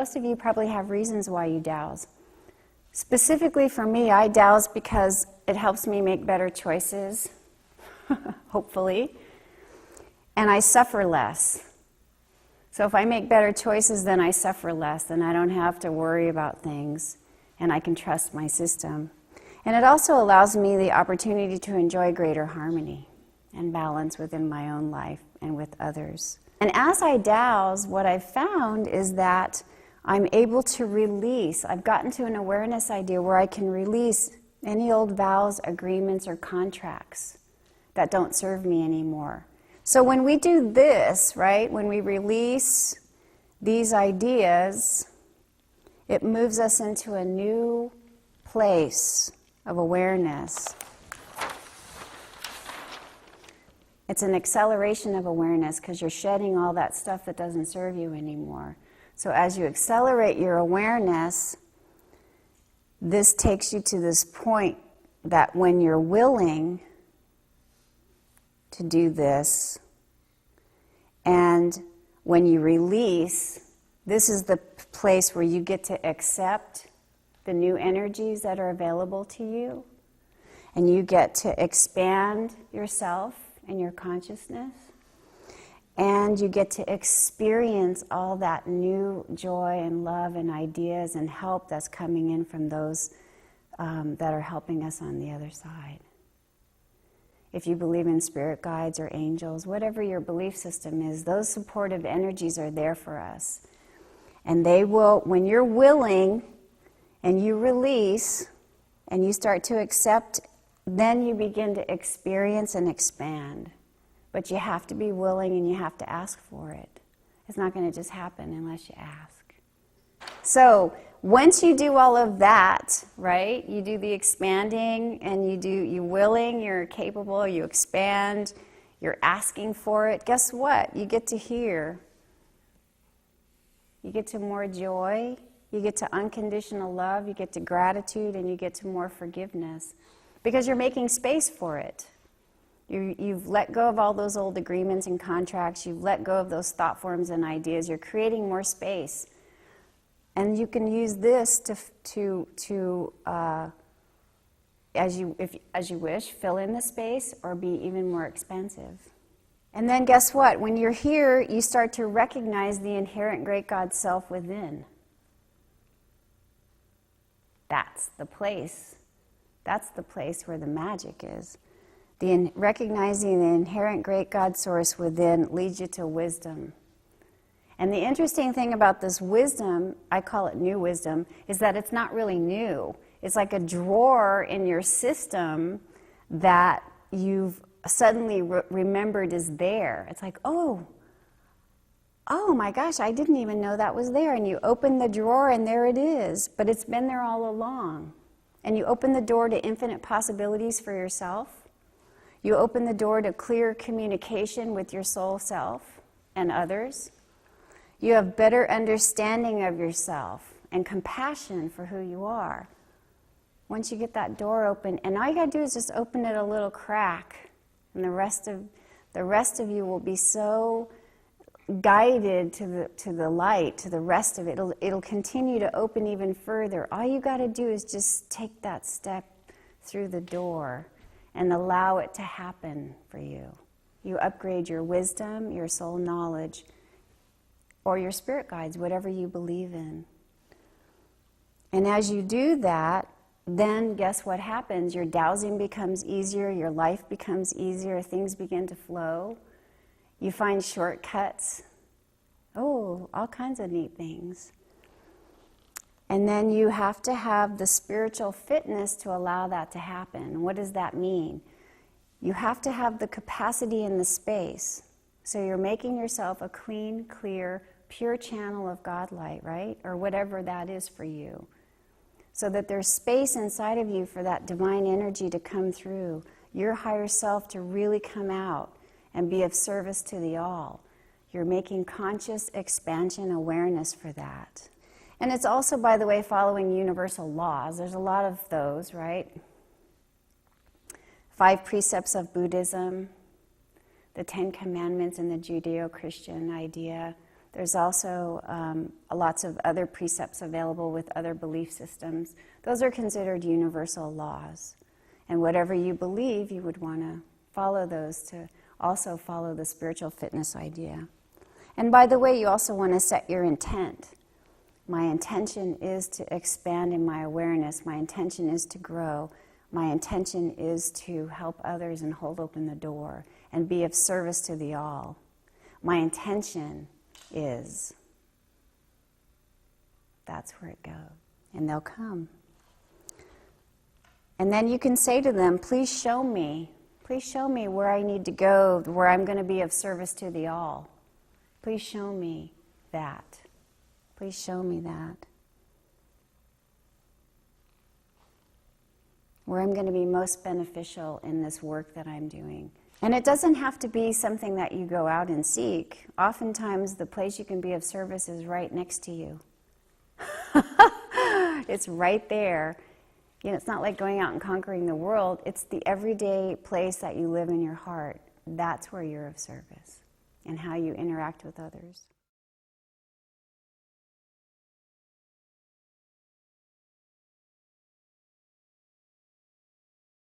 most of you probably have reasons why you dowse. Specifically for me, I dowse because it helps me make better choices, hopefully, and I suffer less. So if I make better choices, then I suffer less, then I don't have to worry about things, and I can trust my system. And it also allows me the opportunity to enjoy greater harmony and balance within my own life and with others. And as I dowse, what I've found is that I'm able to release. I've gotten to an awareness idea where I can release any old vows, agreements, or contracts that don't serve me anymore. So when we do this, right, when we release these ideas, it moves us into a new place of awareness. It's an acceleration of awareness because you're shedding all that stuff that doesn't serve you anymore. So as you accelerate your awareness, this takes you to this point that when you're willing to do this, and when you release, this is the place where you get to accept the new energies that are available to you, and you get to expand yourself and your consciousness, and you get to experience all that new joy and love and ideas and help that's coming in from those that are helping us on the other side. If you believe in spirit guides or angels, whatever your belief system is, those supportive energies are there for us. And they will, when you're willing and you release and you start to accept, then you begin to experience and expand. But you have to be willing and you have to ask for it. It's not going to just happen unless you ask. So once you do all of that, right, you do the expanding and you're willing, you're capable, you expand, you're asking for it, guess what? You get to hear. You get to more joy, you get to unconditional love, you get to gratitude, and you get to more forgiveness. Because you're making space for it. You've let go of all those old agreements and contracts. You've let go of those thought forms and ideas. You're creating more space. And you can use this as you wish, fill in the space or be even more expansive. And then guess what? When you're here, you start to recognize the inherent great God self within. That's the place. That's the place where the magic is. Recognizing the inherent great God source within leads you to wisdom. And the interesting thing about this wisdom, I call it new wisdom, is that it's not really new. It's like a drawer in your system that you've suddenly remembered is there. It's like, oh my gosh, I didn't even know that was there. And you open the drawer and there it is. But it's been there all along. And you open the door to infinite possibilities for yourself. You open the door to clear communication with your soul self and others. You have better understanding of yourself and compassion for who you are. Once you get that door open, and all you gotta do is just open it a little crack, and the rest of you will be so guided to the light, to the rest of it. It'll continue to open even further. All you got to do is just take that step through the door and allow it to happen for you. You upgrade your wisdom, your soul knowledge, or your spirit guides, whatever you believe in. And as you do that, then guess what happens? Your dowsing becomes easier, your life becomes easier, things begin to flow. You find shortcuts. Oh, all kinds of neat things. And then you have to have the spiritual fitness to allow that to happen. What does that mean? You have to have the capacity in the space. So you're making yourself a clean, clear, pure channel of God light, right? Or whatever that is for you. So that there's space inside of you for that divine energy to come through, your higher self to really come out and be of service to the all. You're making conscious expansion awareness for that. And it's also, by the way, following universal laws. There's a lot of those, right? 5 precepts of Buddhism, the 10 commandments in the Judeo-Christian idea, There's also lots of other precepts available with other belief systems. Those are considered universal laws. And whatever you believe, you would want to follow those to also follow the spiritual fitness idea. And by the way, you also want to set your intent. My intention is to expand in my awareness. My intention is to grow. My intention is to help others and hold open the door and be of service to the all. My intention is. That's where it goes. And they'll come. And then you can say to them, please show me where I need to go, where I'm going to be of service to the all. Please show me that. Please show me that. Where I'm going to be most beneficial in this work that I'm doing. And it doesn't have to be something that you go out and seek. Oftentimes the place you can be of service is right next to you. It's right there. You know, it's not like going out and conquering the world. It's the everyday place that you live in your heart. That's where you're of service and how you interact with others.